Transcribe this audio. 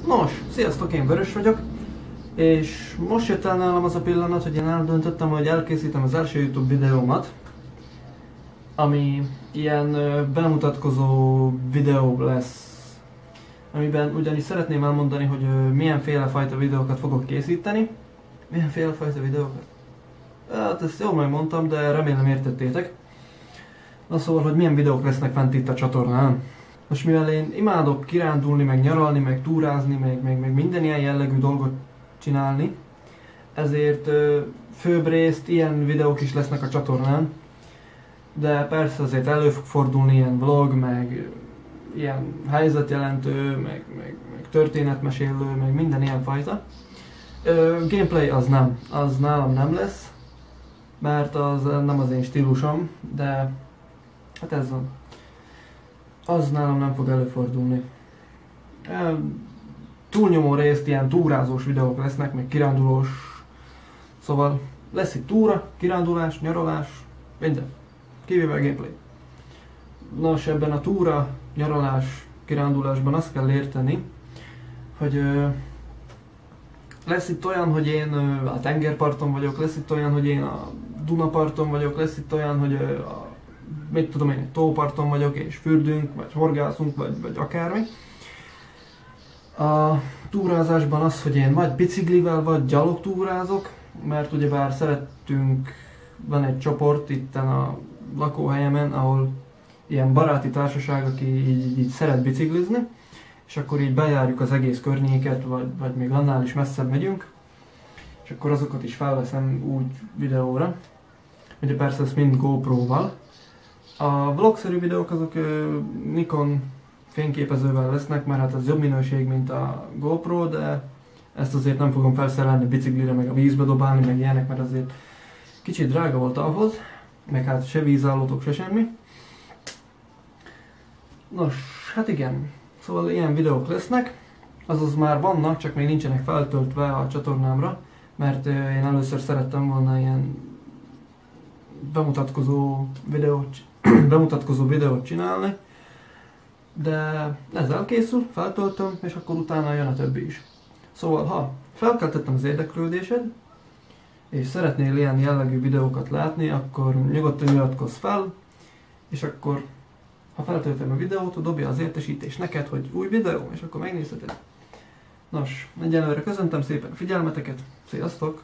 Nos, sziasztok, én Vörös vagyok, és most jött el nálam az a pillanat, hogy én eldöntöttem, hogy elkészítem az első YouTube videómat, ami ilyen bemutatkozó videó lesz, amiben ugyanis szeretném elmondani, hogy milyenféle fajta videókat fogok készíteni. Milyenféle fajta videókat? Hát ezt jól megmondtam, de remélem értettétek. Na szóval, hogy milyen videók lesznek fent itt a csatornán. Most mivel én imádok kirándulni, meg nyaralni, meg túrázni, meg minden ilyen jellegű dolgot csinálni, ezért főbb részt ilyen videók is lesznek a csatornán, de persze azért elő fog fordulni ilyen vlog, meg ilyen helyzetjelentő, meg történetmesélő, meg minden ilyen fajta. Gameplay az nálam nem lesz, mert az nem az én stílusom, de hát ez van. Az nálam nem fog előfordulni. Túlnyomó részt ilyen túrázós videók lesznek, meg kirándulós. Szóval lesz itt túra, kirándulás, nyaralás, minden. Kivéve a gameplay. Nos, ebben a túra, nyaralás, kirándulásban azt kell érteni, hogy lesz itt olyan, hogy én a tengerparton vagyok, lesz itt olyan, hogy én a Dunaparton vagyok, lesz itt olyan, hogy mit tudom én, egy tóparton vagyok és fürdünk, vagy horgászunk, vagy akármi. A túrázásban az, hogy én vagy biciklivel, vagy gyalog túrázok, mert ugyebár szerettünk, van egy csoport itten a lakóhelyemen, ahol ilyen baráti társaság, aki így szeret biciklizni, és akkor így bejárjuk az egész környéket, vagy még annál is messzebb megyünk, és akkor azokat is felveszem úgy videóra. Ugye persze ezt mind GoPro-val. A vlogszerű videók azok Nikon fényképezővel lesznek, mert hát ez jobb minőség, mint a GoPro, de ezt azért nem fogom felszerelni biciklire, meg a vízbe dobálni, meg ilyenek, mert azért kicsit drága volt ahhoz, meg hát se vízállótok, se semmi. Nos, hát igen, szóval ilyen videók lesznek, azaz már vannak, csak még nincsenek feltöltve a csatornámra, mert én először szerettem volna ilyen bemutatkozó videót csinálni, de ez elkészül, feltöltöm, és akkor utána jön a többi is. Szóval, ha felkeltettem az érdeklődésed, és szeretnél ilyen jellegű videókat látni, akkor nyugodtan iratkozz fel, és akkor, ha feltöltöm a videót, dobja az értesítés neked, hogy új videó, és akkor megnézheted. Nos, egyelőre köszöntöm szépen a figyelmeteket, sziasztok!